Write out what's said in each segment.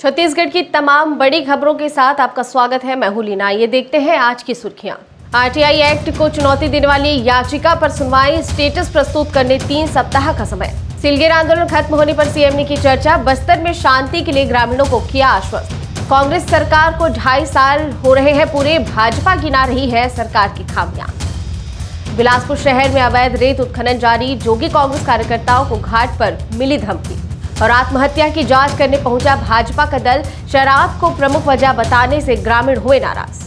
छत्तीसगढ़ की तमाम बड़ी खबरों के साथ आपका स्वागत है। मैं हूं लीना। ये देखते हैं आज की सुर्खियां। आरटीआई एक्ट को चुनौती देने वाली याचिका पर सुनवाई, स्टेटस प्रस्तुत करने 3 सप्ताह का समय। सिलगेर आंदोलन खत्म होने पर सीएम ने की चर्चा, बस्तर में शांति के लिए ग्रामीणों को किया आश्वस्त। कांग्रेस सरकार को 2.5 साल हो रहे हैं पूरे, भाजपा गिना रही है सरकार की खामियां। बिलासपुर शहर में अवैध रेत उत्खनन जारी, जोगी कांग्रेस कार्यकर्ताओं को घाट पर मिली धमकी। और आत्महत्या की जांच करने पहुंचा भाजपा का दल, शराब को प्रमुख वजह बताने से ग्रामीण हुए नाराज।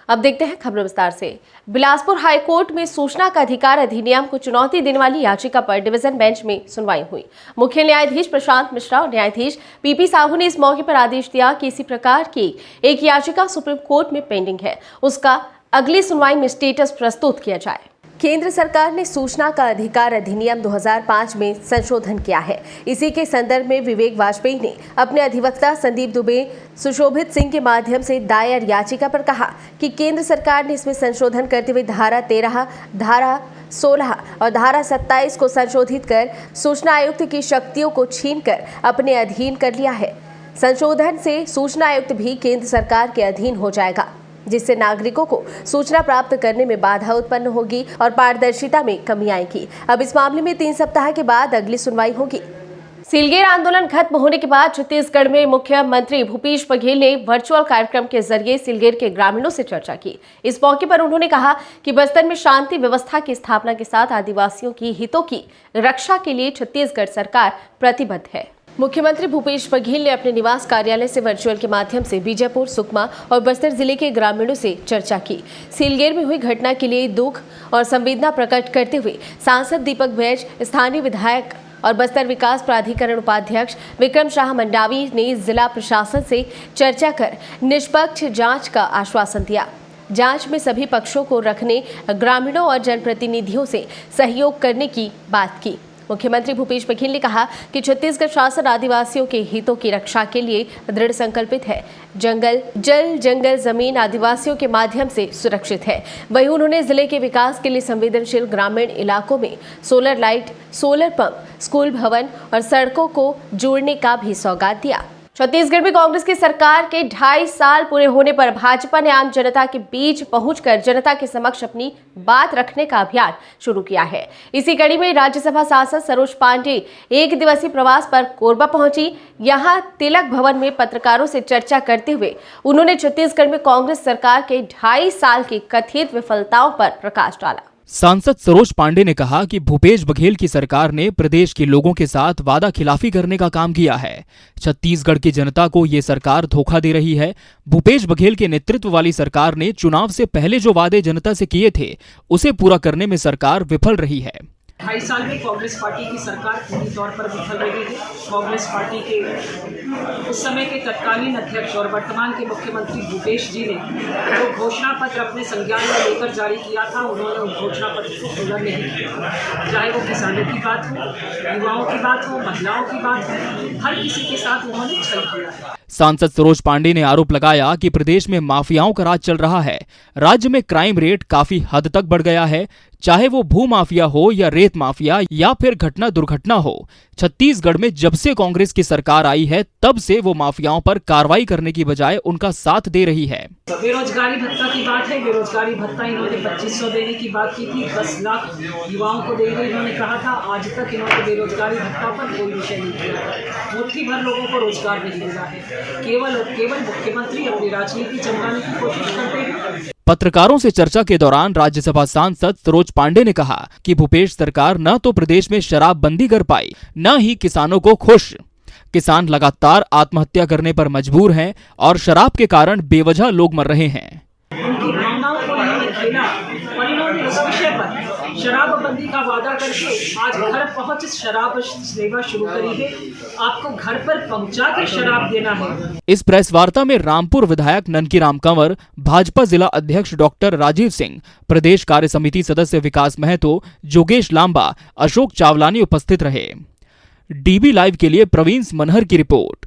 अब देखते हैं खबर विस्तार से। बिलासपुर हाईकोर्ट में सूचना का अधिकार अधिनियम को चुनौती देने वाली याचिका पर डिवीजन बेंच में सुनवाई हुई। मुख्य न्यायाधीश प्रशांत मिश्रा और न्यायाधीश पीपी साहू ने इस मौके पर आदेश दिया कि इसी प्रकार की एक याचिका सुप्रीम कोर्ट में पेंडिंग है, उसका अगली सुनवाई में स्टेटस प्रस्तुत किया जाए। केंद्र सरकार ने सूचना का अधिकार अधिनियम 2005 में संशोधन किया है। इसी के संदर्भ में विवेक वाजपेयी ने अपने अधिवक्ता संदीप दुबे, सुशोभित सिंह के माध्यम से दायर याचिका पर कहा कि केंद्र सरकार ने इसमें संशोधन करते हुए धारा 13, धारा 16 और धारा 27 को संशोधित कर सूचना आयुक्त की शक्तियों को छीनकर अपने अधीन कर लिया है। संशोधन से सूचना आयुक्त भी केंद्र सरकार के अधीन हो जाएगा, जिससे नागरिकों को सूचना प्राप्त करने में बाधा उत्पन्न होगी और पारदर्शिता में कमी आएगी। अब इस मामले में 3 सप्ताह के बाद अगली सुनवाई होगी। सिलगेर आंदोलन खत्म होने के बाद छत्तीसगढ़ में मुख्यमंत्री भूपेश बघेल ने वर्चुअल कार्यक्रम के जरिए सिलगेर के ग्रामीणों से चर्चा की। इस मौके पर उन्होंने कहा कि बस्तर में शांति व्यवस्था की स्थापना के साथ आदिवासियों की हितों की रक्षा के लिए छत्तीसगढ़ सरकार प्रतिबद्ध है। मुख्यमंत्री भूपेश बघेल ने अपने निवास कार्यालय से वर्चुअल के माध्यम से बीजापुर, सुकमा और बस्तर जिले के ग्रामीणों से चर्चा की। सिलगेर में हुई घटना के लिए दुख और संवेदना प्रकट करते हुए सांसद दीपक बैज, स्थानीय विधायक और बस्तर विकास प्राधिकरण उपाध्यक्ष विक्रम शाह मंडावी ने जिला प्रशासन से चर्चा कर निष्पक्ष जांच का आश्वासन दिया। जांच में सभी पक्षों को रखने, ग्रामीणों और जनप्रतिनिधियों से सहयोग करने की बात की। मुख्यमंत्री भूपेश बघेल ने कहा कि छत्तीसगढ़ शासन आदिवासियों के हितों की रक्षा के लिए दृढ़ संकल्पित है। जंगल जमीन आदिवासियों के माध्यम से सुरक्षित है। वहीं उन्होंने जिले के विकास के लिए संवेदनशील ग्रामीण इलाकों में solar light, solar pump, school भवन और सड़कों को जोड़ने का भी सौगात दिया। छत्तीसगढ़ में कांग्रेस की सरकार के 2.5 साल पूरे होने पर भाजपा ने आम जनता के बीच पहुंचकर जनता के समक्ष अपनी बात रखने का अभियान शुरू किया है। इसी कड़ी में राज्यसभा सांसद सरोज पांडे 1 दिवसीय प्रवास पर कोरबा पहुंची। यहां तिलक भवन में पत्रकारों से चर्चा करते हुए उन्होंने छत्तीसगढ़ में कांग्रेस सरकार के 2.5 साल की कथित विफलताओं पर प्रकाश डाला। सांसद सरोज पांडे ने कहा कि भूपेश बघेल की सरकार ने प्रदेश के लोगों के साथ वादा खिलाफी करने का काम किया है। छत्तीसगढ़ की जनता को ये सरकार धोखा दे रही है। भूपेश बघेल के नेतृत्व वाली सरकार ने चुनाव से पहले जो वादे जनता से किए थे, उसे पूरा करने में सरकार विफल रही है। 2.5 साल में कांग्रेस पार्टी की सरकार पूरी तौर पर विफल रही है। कांग्रेस पार्टी के उस समय के तत्कालीन अध्यक्ष और वर्तमान के मुख्यमंत्री भूपेश जी ने जो घोषणा पत्र अपने संज्ञान में लेकर जारी किया था, उन्होंने उस घोषणा पत्र को पूरा नहीं किया। चाहे वो किसानों की बात हो, युवाओं की बात हो, महिलाओं की बात हो, हर किसी के साथ उन्होंने छल किया है। सांसद सरोज पांडे ने आरोप लगाया कि प्रदेश में माफियाओं का राज चल रहा है। राज्य में क्राइम रेट काफी हद तक बढ़ गया है, चाहे वो भू माफिया हो या रेत माफिया या फिर घटना दुर्घटना हो। छत्तीसगढ़ में जब से कांग्रेस की सरकार आई है, तब से वो माफियाओं पर कार्रवाई करने की बजाय उनका साथ दे रही है। बेरोजगारी भत्ता की बात है। बेरोजगारी भत्ता इन्होंने 2500 देने की बात की थी, 10 लाख युवाओं को देने इन्होंने कहा था। आज तक इन्होंने बेरोजगारी भत्ता पर कोई विषय नहीं किया। मुट्ठी भर लोगों को रोजगार नहीं मिला है। केवल मुख्यमंत्री अपनी राजनीति चमकाने की कोशिश करते हैं। पत्रकारों से चर्चा के दौरान राज्यसभा सांसद सरोज पांडे ने कहा कि भूपेश सरकार न तो प्रदेश में शराबबंदी कर पाई, न ही किसानों को खुश। किसान लगातार आत्महत्या करने पर मजबूर हैं और शराब के कारण बेवजह लोग मर रहे हैं। उनकी भावनाओं को इन्होंने खेला और इन्होंने इस विषय पर शराबबंदी का वादा करके आज घर पहुंच शराब सेवा शुरू करी है। आपको घर पर पहुंचा के शराब देना है। इस प्रेस वार्ता में रामपुर विधायक ननकीराम कंवर, भाजपा जिला अध्यक्ष डॉक्टर राजीव सिंह, प्रदेश कार्य समिति सदस्य विकास महतो, जोगेश लांबा, अशोक चावलानी उपस्थित रहे। डीबी लाइव के लिए प्रवीण मनहर की रिपोर्ट।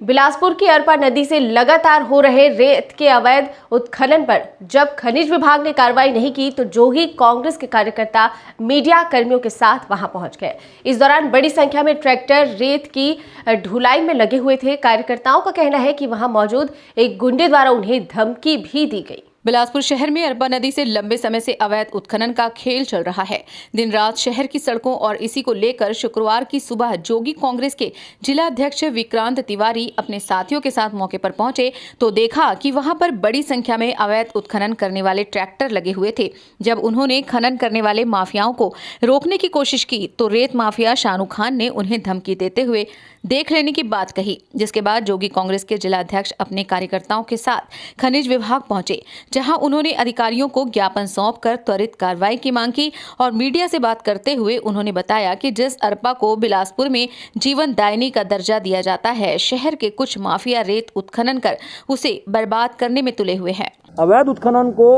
बिलासपुर की अरपा नदी से लगातार हो रहे रेत के अवैध उत्खनन पर जब खनिज विभाग ने कार्रवाई नहीं की तो जोगी कांग्रेस के कार्यकर्ता मीडिया कर्मियों के साथ वहां पहुंच गए। इस दौरान बड़ी संख्या में ट्रैक्टर रेत की ढुलाई में लगे हुए थे। कार्यकर्ताओं का कहना है कि वहां मौजूद एक गुंडे द्वारा उन्हें धमकी भी दी गई। बिलासपुर शहर में अरपा नदी से लंबे समय से अवैध उत्खनन का खेल चल रहा है। दिन रात शहर की सड़कों और इसी को लेकर शुक्रवार की सुबह जोगी कांग्रेस के जिला अध्यक्ष विक्रांत तिवारी अपने साथियों के साथ मौके पर पहुंचे तो देखा कि वहां पर बड़ी संख्या में अवैध उत्खनन करने वाले ट्रैक्टर लगे हुए थे। जब उन्होंने खनन करने वाले माफियाओं को रोकने की कोशिश की तो रेत माफिया शानू खान ने उन्हें धमकी देते हुए देख लेने की बात कही, जिसके बाद जोगी कांग्रेस के जिला अध्यक्ष अपने कार्यकर्ताओं के साथ खनिज विभाग पहुंचे, जहां उन्होंने अधिकारियों को ज्ञापन सौंपकर त्वरित कार्रवाई की मांग की और मीडिया से बात करते हुए उन्होंने बताया कि जिस अरपा को बिलासपुर में जीवन दायिनी का दर्जा दिया जाता है, शहर के कुछ माफिया रेत उत्खनन कर उसे बर्बाद करने में तुले हुए हैं। अवैध उत्खनन को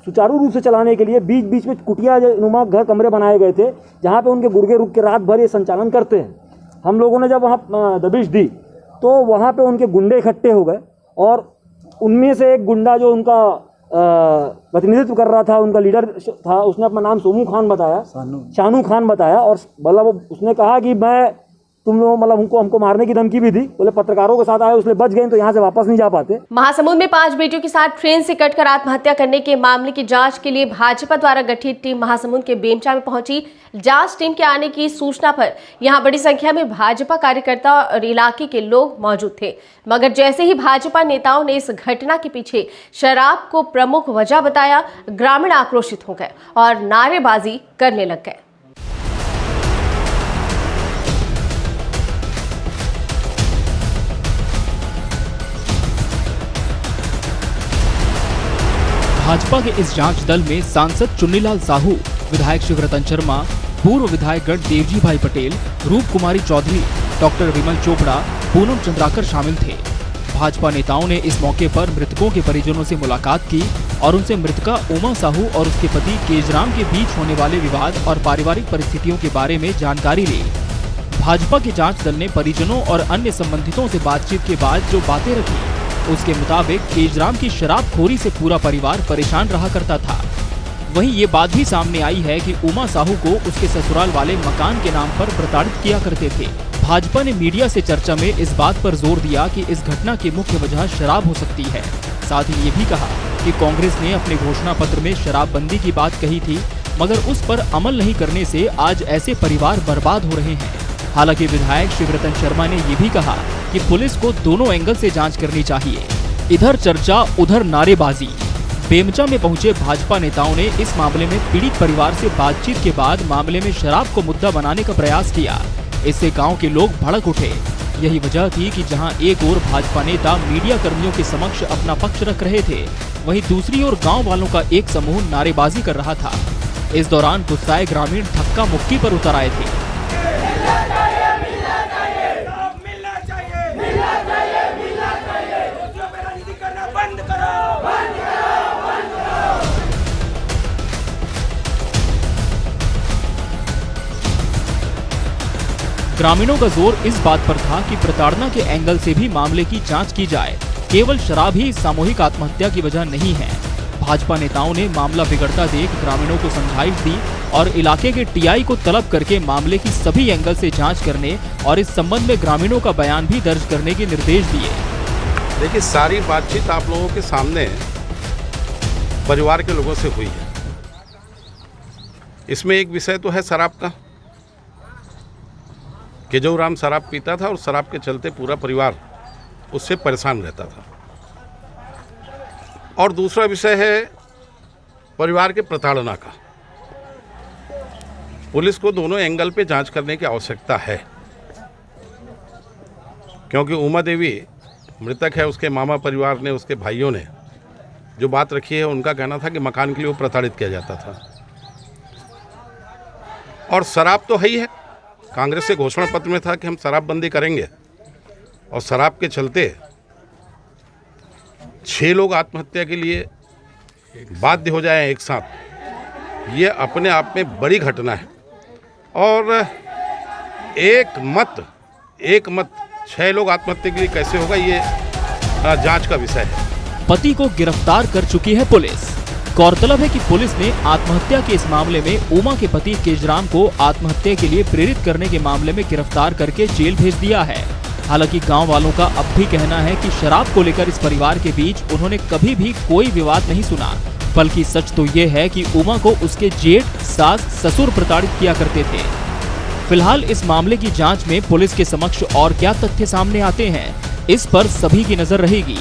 सुचारू रूप से चलाने के लिए बीच बीच में कुटिया नुमा घर कमरे बनाए गए थे, जहाँ पे उनके गुर्गे रुक के रात भर ये संचालन करते हैं। हम लोगों ने जब वहाँ दबिश दी तो वहाँ पे उनके गुंडे इकट्ठे हो गए और उनमें से एक गुंडा जो उनका प्रतिनिधित्व कर रहा था, उनका लीडर था, उसने अपना नाम सोमू खान बताया, शानू खान बताया और मतलब उसने कहा कि मैं तुम लोग मतलब हमको मारने की धमकी भी दी। बोले पत्रकारों के साथ आए इसलिए बच गए तो यहाँ से वापस नहीं जा पाते। महासमुंद में 5 बेटियों के साथ ट्रेन से कटकर आत्महत्या करने के मामले की जांच के लिए भाजपा द्वारा गठित टीम महासमुंद के बेमचा में पहुंची। जांच टीम के आने की सूचना पर यहां बड़ी संख्या में भाजपा कार्यकर्ता और इलाके के लोग मौजूद थे, मगर जैसे ही भाजपा नेताओं ने इस घटना के पीछे शराब को प्रमुख वजह बताया, ग्रामीण आक्रोशित हो गए और नारेबाजी करने लग गए। भाजपा के इस जांच दल में सांसद चुन्नीलाल साहू, विधायक शिवरतन शर्मा, पूर्व विधायकगण देवजी भाई पटेल, रूप कुमारी चौधरी, डॉक्टर विमल चोपड़ा, पूनम चंद्राकर शामिल थे। भाजपा नेताओं ने इस मौके पर मृतकों के परिजनों से मुलाकात की और उनसे मृतका उमा साहू और उसके पति केजराम के बीच होने वाले विवाद और पारिवारिक परिस्थितियों के बारे में जानकारी ली। भाजपा के जांच दल ने परिजनों और अन्य संबंधितों से बातचीत के बाद जो बातें रखी, उसके मुताबिक केजराम की शराबखोरी से पूरा परिवार परेशान रहा करता था। वहीं ये बात भी सामने आई है कि उमा साहू को उसके ससुराल वाले मकान के नाम पर प्रताड़ित किया करते थे। भाजपा ने मीडिया से चर्चा में इस बात पर जोर दिया कि इस घटना की मुख्य वजह शराब हो सकती है। साथ ही ये भी कहा कि कांग्रेस ने अपने घोषणा पत्र में शराबबंदी की बात कही थी, मगर उस पर अमल नहीं करने से आज ऐसे परिवार बर्बाद हो रहे हैं। हालांकि विधायक शिवरतन शर्मा ने ये भी कहा कि पुलिस को दोनों एंगल से जांच करनी चाहिए। इधर चर्चा उधर नारेबाजी। बेमचा में पहुंचे भाजपा नेताओं ने इस मामले में पीड़ित परिवार से बातचीत के बाद मामले में शराब को मुद्दा बनाने का प्रयास किया। इससे गांव के लोग भड़क उठे। यही वजह थी कि जहां एक ओर भाजपा नेता मीडिया कर्मियों के समक्ष अपना पक्ष रख रहे थे, वहीं दूसरी ओर गाँव वालों का एक समूह नारेबाजी कर रहा था। इस दौरान गुस्साए ग्रामीण धक्का मुक्की पर उतर आए थे। ग्रामीणों का जोर इस बात पर था कि प्रताड़ना के एंगल से भी मामले की जांच की जाए। केवल शराब ही सामूहिक आत्महत्या की वजह नहीं है। भाजपा नेताओं ने मामला बिगड़ता देख ग्रामीणों को समझाइश दी और इलाके के टीआई को तलब करके मामले की सभी एंगल से जांच करने और इस संबंध में ग्रामीणों का बयान भी दर्ज करने के निर्देश दिए। देखिए, सारी बातचीत आप लोगों के सामने परिवार के लोगों से हुई है। इसमें एक विषय तो है शराब का, केजराम शराब पीता था और शराब के चलते पूरा परिवार उससे परेशान रहता था। और दूसरा विषय है परिवार के प्रताड़ना का। पुलिस को दोनों एंगल पे जांच करने की आवश्यकता है, क्योंकि उमा देवी मृतक है, उसके मामा परिवार ने, उसके भाइयों ने जो बात रखी है, उनका कहना था कि मकान के लिए वो प्रताड़ित किया जाता था। और शराब तो है ही है, कांग्रेस के घोषणा पत्र में था कि हम शराबबंदी करेंगे, और शराब के चलते 6 लोग आत्महत्या के लिए बाध्य हो जाए एक साथ, ये अपने आप में बड़ी घटना है। और एक मत 6 लोग आत्महत्या के लिए कैसे होगा, ये जांच का विषय है। पति को गिरफ्तार कर चुकी है पुलिस। गौरतलब है कि पुलिस ने आत्महत्या के इस मामले में उमा के पति केजराम को आत्महत्या के लिए प्रेरित करने के मामले में गिरफ्तार करके जेल भेज दिया है। हालांकि गांव वालों का अब भी कहना है कि शराब को लेकर इस परिवार के बीच उन्होंने कभी भी कोई विवाद नहीं सुना, बल्कि सच तो ये है कि उमा को उसके जेठ, सास, ससुर प्रताड़ित किया करते थे। फिलहाल इस मामले की जांच में पुलिस के समक्ष और क्या तथ्य सामने आते हैं, इस पर सभी की नजर रहेगी।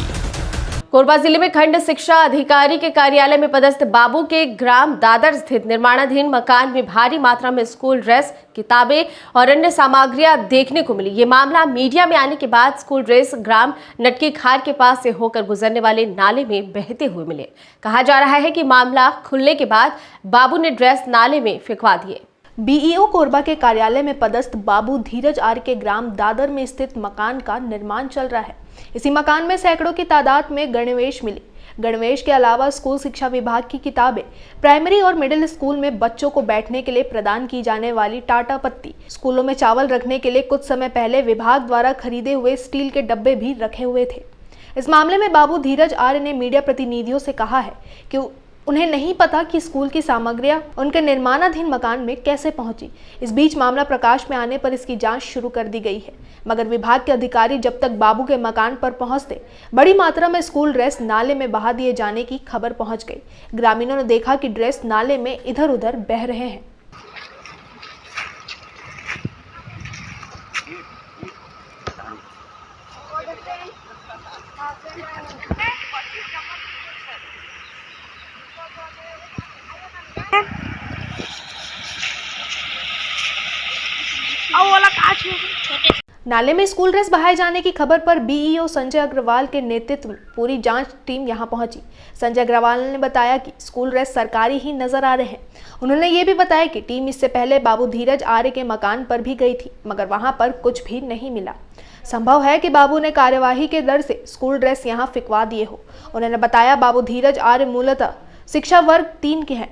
कोरबा जिले में खंड शिक्षा अधिकारी के कार्यालय में पदस्थ बाबू के ग्राम दादर स्थित निर्माणाधीन मकान में भारी मात्रा में स्कूल ड्रेस, किताबें और अन्य सामग्रियां देखने को मिली। ये मामला मीडिया में आने के बाद स्कूल ड्रेस ग्राम नटकी खार के पास से होकर गुजरने वाले नाले में बहते हुए मिले। कहा जा रहा है कि मामला खुलने के बाद बाबू ने ड्रेस नाले में फेंकवा दिए। बीईओ कोरबा के कार्यालय में पदस्थ बाबू धीरज आर के ग्राम दादर में स्थित मकान का निर्माण चल रहा है। इसी मकान में सैकड़ों की तादाद में गणवेश मिली। गणवेश के अलावा स्कूल शिक्षा विभाग की किताबें, प्राइमरी और मिडिल स्कूल में बच्चों को बैठने के लिए प्रदान की जाने वाली टाटा पत्ती, स्कूलों में चावल रखने के लिए कुछ समय पहले विभाग द्वारा खरीदे हुए स्टील के डब्बे भी रखे हुए थे। इस मामले में बाबू धीरज आर्य ने मीडिया प्रतिनिधियों से कहा है कि उन्हें नहीं पता कि स्कूल की सामग्रियां उनके निर्माणाधीन मकान में कैसे पहुंची। इस बीच मामला प्रकाश में आने पर इसकी जांच शुरू कर दी गई है, मगर विभाग के अधिकारी जब तक बाबू के मकान पर पहुंचते बड़ी मात्रा में स्कूल ड्रेस नाले में बहा दिए जाने की खबर पहुंच गई। ग्रामीणों ने देखा कि ड्रेस नाले में इधर उधर बह रहे हैं। नाले में स्कूल ड्रेस बहाए जाने की खबर पर बीईओ संजय अग्रवाल के नेतृत्व में पूरी जांच टीम यहां पहुंची। संजय अग्रवाल ने बताया कि स्कूल ड्रेस सरकारी ही नजर आ रहे हैं। उन्होंने ये भी बताया कि टीम इससे पहले बाबू धीरज आर्य के मकान पर भी गई थी, मगर वहां पर कुछ भी नहीं मिला। संभव है कि बाबू ने कार्यवाही के डर से स्कूल ड्रेस यहां फिकवा दिए हो। उन्होंने बताया बाबू धीरज आर्य मूलतः शिक्षा वर्ग 3 के हैं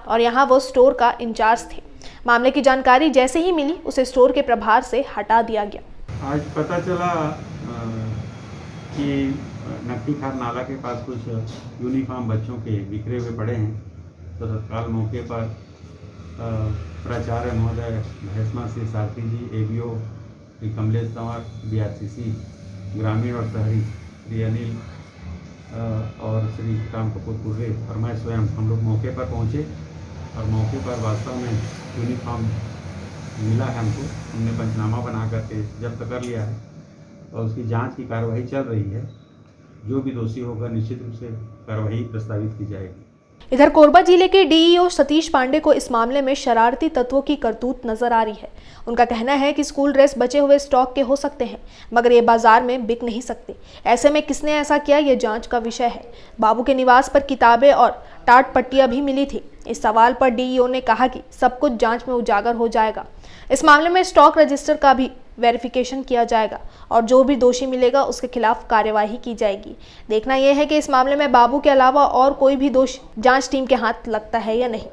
और यहाँ वो स्टोर का इंचार्ज थे। मामले की जानकारी जैसे ही मिली उसे स्टोर के प्रभार से हटा दिया गया। आज पता चला कि नक्की खार नाला के पास कुछ यूनिफॉर्म बच्चों के बिखरे हुए पड़े हैं, तो तत्काल मौके पर प्राचार्य महोदय भैसमा श्री सारथी जी, एबीओ श्री कमलेश तंवर, बीआरसीसी ग्रामीण और शहरी श्री अनिल और श्री राम कपूर कुर्रे और मैं स्वयं हम लोग मौके पर पहुँचे और मौके पर वास्तव में यूनिफॉर्म मिला है हमको। हमने पंचनामा बना करके जब्त कर लिया है और उसकी जांच की कार्रवाई चल रही है। जो भी दोषी होगा निश्चित रूप से कार्रवाई प्रस्तावित की जाएगी। इधर कोरबा जिले के डीईओ सतीश पांडे को इस मामले में शरारती तत्वों की करतूत नजर आ रही है। उनका कहना है कि स्कूल ड्रेस बचे हुए स्टॉक के हो सकते हैं, मगर ये बाजार में बिक नहीं सकते। ऐसे में किसने ऐसा किया, ये जांच का विषय है। बाबू के निवास पर किताबें और टाट पट्टियां भी मिली थी। इस सवाल पर डीईओ ने कहा कि सब कुछ जांच में उजागर हो जाएगा। इस मामले में स्टॉक रजिस्टर का भी वेरिफिकेशन किया जाएगा और जो भी दोषी मिलेगा उसके खिलाफ कार्यवाही की जाएगी। देखना यह है कि इस मामले में बाबू के अलावा और कोई भी दोषी जांच टीम के हाथ लगता है या नहीं।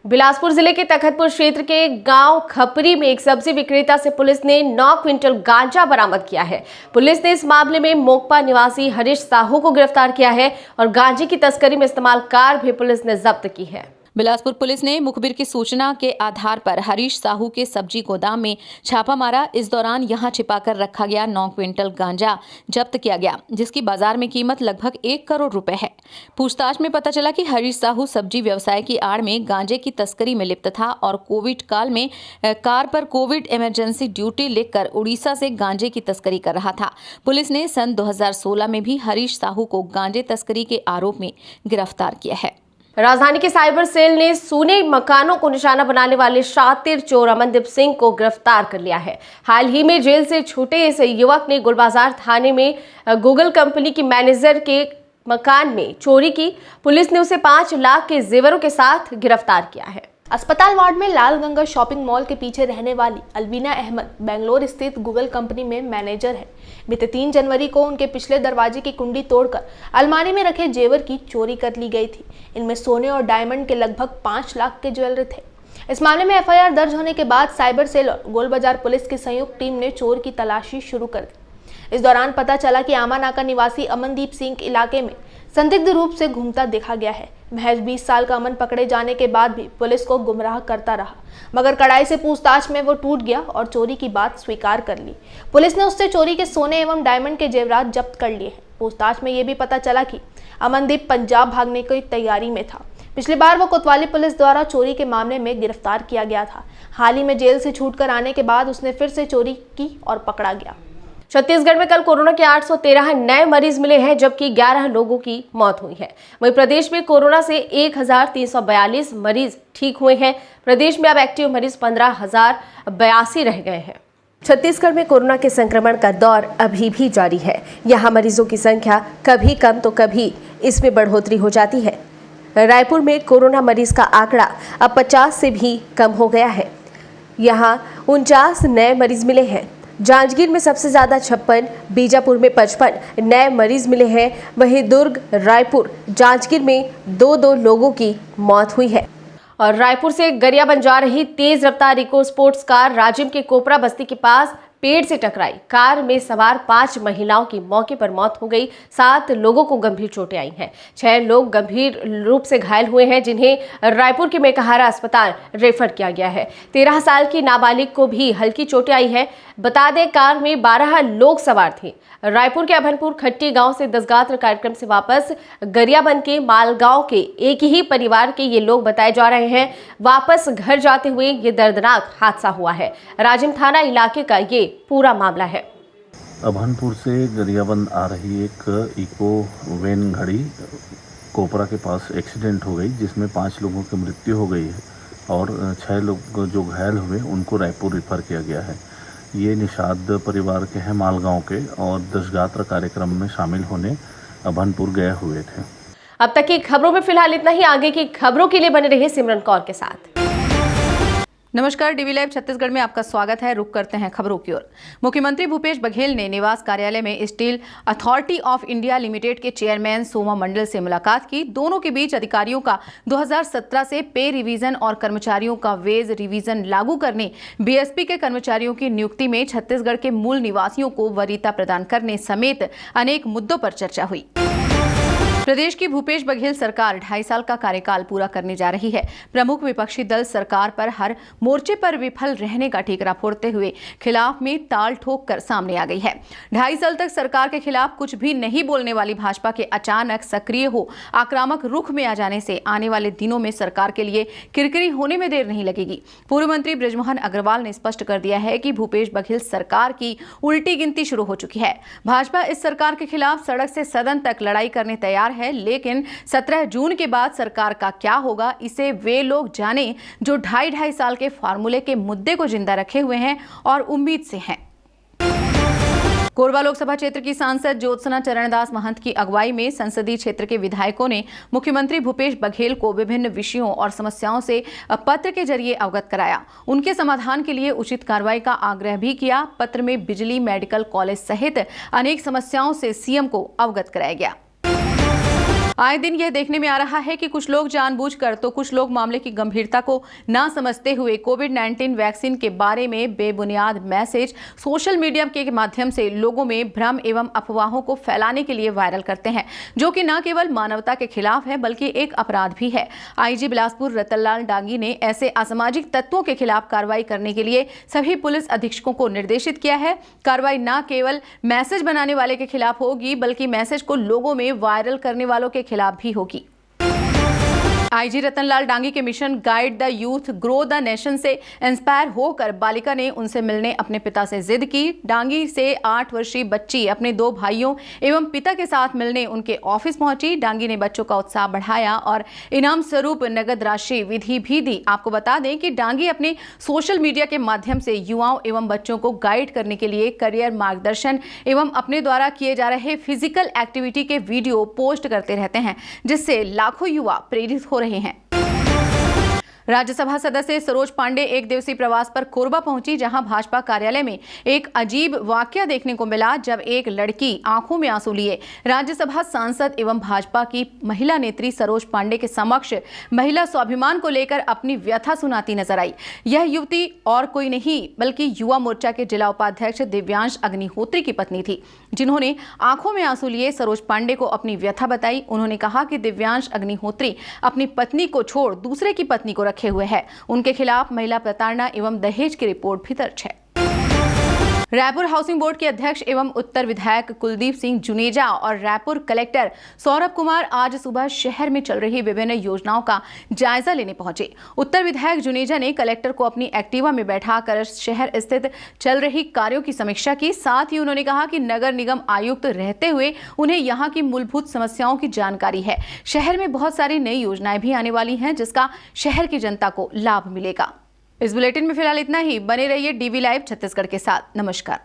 बिलासपुर जिले के तखतपुर क्षेत्र के गांव खपरी में एक सब्जी विक्रेता से पुलिस ने 9 क्विंटल गांजा बरामद किया है। पुलिस ने इस मामले में मोकपा निवासी हरीश साहू को गिरफ्तार किया है और गांजे की तस्करी में इस्तेमाल कार भी पुलिस ने जब्त की है। बिलासपुर पुलिस ने मुखबिर की सूचना के आधार पर हरीश साहू के सब्जी गोदाम में छापा मारा। इस दौरान यहां छिपाकर रखा गया 9 क्विंटल गांजा जब्त किया गया, जिसकी बाजार में कीमत लगभग 1 करोड़ रुपए है। पूछताछ में पता चला कि हरीश साहू सब्जी व्यवसाय की आड़ में गांजे की तस्करी में लिप्त था और कोविड काल में कार पर कोविड इमरजेंसी ड्यूटी लेकर उड़ीसा से गांजे की तस्करी कर रहा था। पुलिस ने सन 2016 में भी हरीश साहू को गांजे तस्करी के आरोप में गिरफ्तार किया है। राजधानी के साइबर सेल ने सोने मकानों को निशाना बनाने वाले शातिर चोर अमनदीप सिंह को गिरफ्तार कर लिया है। हाल ही में जेल से छूटे इस युवक ने गुलबाजार थाने में गूगल कंपनी की मैनेजर के मकान में चोरी की। पुलिस ने उसे 5 लाख के जेवरों के साथ गिरफ्तार किया है। अस्पताल वार्ड में लाल गंगा शॉपिंग मॉल के पीछे रहने वाली अलवीना अहमद बेंगलोर स्थित गूगल कंपनी में मैनेजर है। बीते 3 जनवरी को उनके पिछले दरवाजे की कुंडी तोड़कर अलमारी में रखे जेवर की चोरी कर ली गई थी। इनमें सोने और डायमंड के लगभग 5 लाख के ज्वेलरी थे। इस मामले में एफआईआर दर्ज होने के बाद साइबर सेल और गोल बाजार पुलिस की संयुक्त टीम ने चोर की तलाशी शुरू कर दी। इस दौरान पता चला कि आमानाका निवासी अमनदीप सिंह इलाके में संदिग्ध रूप से घूमता देखा गया है। महज 20 साल का अमन पकड़े जाने के बाद भी पुलिस को गुमराह करता रहा, मगर कड़ाई से पूछताछ में वो टूट गया और चोरी की बात स्वीकार कर ली। पुलिस ने उससे चोरी के सोने एवं डायमंड के जेवरात जब्त कर लिए हैं। पूछताछ में ये भी पता चला कि अमनदीप पंजाब भागने की तैयारी में था। पिछली बार वो कोतवाली पुलिस द्वारा चोरी के मामले में गिरफ्तार किया गया था। हाल ही में जेल से छूटकर आने के बाद उसने फिर से चोरी की और पकड़ा गया। छत्तीसगढ़ में कल कोरोना के 813 नए मरीज मिले हैं, जबकि 11 लोगों की मौत हुई है। वहीं प्रदेश में कोरोना से 1342 मरीज ठीक हुए हैं। प्रदेश में अब एक्टिव मरीज 15,082 रह गए हैं। छत्तीसगढ़ में कोरोना के संक्रमण का दौर अभी भी जारी है। यहाँ मरीजों की संख्या कभी कम तो कभी इसमें बढ़ोतरी हो जाती है। रायपुर में कोरोना मरीज का आंकड़ा अब 50 से भी कम हो गया है। यहाँ 49 नए मरीज मिले हैं। जांजगीर में सबसे ज्यादा 56, बीजापुर में 55 नए मरीज मिले हैं। वहीं दुर्ग, रायपुर, जांजगीर में 2 लोगों की मौत हुई है। और रायपुर से गरियाबंद जा रही तेज रफ्तार इको स्पोर्ट्स कार राजिम के कोपरा बस्ती के पास पेड़ से टकराई। कार में सवार 5 महिलाओं की मौके पर मौत हो गई। 7 लोगों को गंभीर चोटें आई हैं। 6 लोग गंभीर रूप से घायल हुए हैं, जिन्हें रायपुर के मेकाहारा अस्पताल रेफर किया गया है। 13 साल की नाबालिग को भी हल्की चोटें आई है। बता दें, कार में 12 लोग सवार थे। रायपुर के अभनपुर खट्टी गांव से 10 गात्र कार्यक्रम से वापस गरियाबंद के मालगांव के एक ही परिवार के ये लोग बताए जा रहे हैं। वापस घर जाते हुए ये दर्दनाक हादसा हुआ है। राजिम थाना इलाके का ये पूरा मामला है। अभनपुर से गरियाबंद आ रही एक इको वैन गाड़ी कोपरा के पास एक्सीडेंट हो गई, जिसमें 5 लोगों की मृत्यु हो गई है और 6 लोग जो घायल हुए उनको रायपुर रेफर किया गया है। ये निषाद परिवार के हैं मालगांव के और 10 गात्र कार्यक्रम में शामिल होने अभनपुर गए हुए थे। अब तक की खबरों में फिलहाल इतना ही। आगे की खबरों के लिए बने रहिए सिमरन कौर के साथ। नमस्कार, डीवी लाइव छत्तीसगढ़ में आपका स्वागत है। रुक करते हैं खबरों की ओर। मुख्यमंत्री भूपेश बघेल ने निवास कार्यालय में steel authority of India limited के चेयरमैन सोमा मंडल से मुलाकात की। दोनों के बीच अधिकारियों का 2017 से पे रिवीजन और कर्मचारियों का वेज रिवीजन लागू करने, बीएसपी के कर्मचारियों की नियुक्ति में छत्तीसगढ़ के मूल निवासियों को वरीयता प्रदान करने समेत अनेक मुद्दों पर चर्चा हुई। प्रदेश की भूपेश बघेल सरकार 2.5 साल का कार्यकाल पूरा करने जा रही है। प्रमुख विपक्षी दल सरकार पर हर मोर्चे पर विफल रहने का ठीकरा फोड़ते हुए खिलाफ में ताल ठोक कर सामने आ गई है। 2.5 साल तक सरकार के खिलाफ कुछ भी नहीं बोलने वाली भाजपा के अचानक सक्रिय हो आक्रामक रुख में आ जाने से आने वाले दिनों में सरकार के लिए किरकिरी होने में देर नहीं लगेगी। पूर्व मंत्री बृजमोहन अग्रवाल ने स्पष्ट कर दिया है कि भूपेश बघेल सरकार की उल्टी गिनती शुरू हो चुकी है। भाजपा इस सरकार के खिलाफ सड़क से सदन तक लड़ाई करने तैयार है, लेकिन 17 जून के बाद सरकार का क्या होगा, इसे वे लोग जाने जो 2.5 साल के फार्मूले के मुद्दे को जिंदा रखे हुए हैं और उम्मीद से हैं। कोरबा लोकसभा क्षेत्र की सांसद ज्योत्सना चरणदास महंत की अगुवाई में संसदीय क्षेत्र के विधायकों ने मुख्यमंत्री भूपेश बघेल को विभिन्न विषयों और समस्याओं से पत्र के जरिए अवगत कराया। उनके समाधान के लिए उचित कार्रवाई का आग्रह भी किया। पत्र में बिजली, मेडिकल कॉलेज सहित अनेक समस्याओं से सीएम को अवगत कराया गया। आए दिन यह देखने में आ रहा है कि कुछ लोग जानबूझकर तो कुछ लोग मामले की गंभीरता को ना समझते हुए कोविड-19 वैक्सीन के बारे में बेबुनियाद मैसेज सोशल मीडिया के माध्यम से लोगों में भ्रम एवं अफवाहों को फैलाने के लिए वायरल करते हैं, जो कि न केवल मानवता के खिलाफ है बल्कि एक अपराध भी है। आईजी बिलासपुर रतनलाल डांगी ने ऐसे असामाजिक तत्वों के खिलाफ कार्रवाई करने के लिए सभी पुलिस अधीक्षकों को निर्देशित किया है। कार्रवाई न केवल मैसेज बनाने वाले के खिलाफ होगी बल्कि मैसेज को लोगों में वायरल करने वालों के खिलाफ भी होगी। आईजी रतनलाल डांगी के mission guide the youth grow the nation से इंस्पायर होकर बालिका ने उनसे मिलने अपने पिता से जिद की। डांगी से 8 वर्षीय बच्ची अपने 2 भाइयों एवं पिता के साथ मिलने उनके ऑफिस पहुंची। डांगी ने बच्चों का उत्साह बढ़ाया और इनाम स्वरूप नगद राशि विधि भी दी। आपको बता दें कि डांगी अपने सोशल मीडिया के माध्यम से युवाओं एवं बच्चों को गाइड करने के लिए करियर मार्गदर्शन एवं अपने द्वारा किए जा रहे फिजिकल एक्टिविटी के वीडियो पोस्ट करते रहते हैं, जिससे लाखों युवा प्रेरित हो रहे हैं। राज्यसभा सदस्य सरोज पांडे एक दिवसीय प्रवास पर कोरबा पहुंची, जहां भाजपा कार्यालय में एक अजीब वाकया देखने को मिला, जब एक लड़की आंखों में आंसू लिए राज्यसभा सांसद एवं भाजपा की महिला नेत्री सरोज पांडे के समक्ष महिला स्वाभिमान को लेकर अपनी व्यथा सुनाती नजर आई। यह युवती और कोई नहीं बल्कि युवा मोर्चा के जिला उपाध्यक्ष दिव्यांश अग्निहोत्री की पत्नी थी, जिन्होंने आंखों में आंसू लिए सरोज पांडे को अपनी व्यथा बताई। उन्होंने कहा कि दिव्यांश अग्निहोत्री अपनी पत्नी को छोड़ दूसरे की पत्नी को रखे हुए है। उनके खिलाफ महिला प्रताड़ना एवं दहेज की रिपोर्ट भी दर्ज है। रायपुर हाउसिंग बोर्ड के अध्यक्ष एवं उत्तर विधायक कुलदीप सिंह जुनेजा और रायपुर कलेक्टर सौरभ कुमार आज सुबह शहर में चल रही विभिन्न योजनाओं का जायजा लेने पहुंचे। उत्तर विधायक जुनेजा ने कलेक्टर को अपनी एक्टिवा में बैठाकर शहर स्थित चल रही कार्यों की समीक्षा की। साथ ही उन्होंने कहा कि नगर निगम आयुक्त रहते हुए उन्हें यहाँ की मूलभूत समस्याओं की जानकारी है। शहर में बहुत सारी नई योजनाएं भी आने वाली हैं, जिसका शहर की जनता को लाभ मिलेगा। इस बुलेटिन में फिलहाल इतना ही। बने रहिए डीवी लाइव छत्तीसगढ़ के साथ। नमस्कार।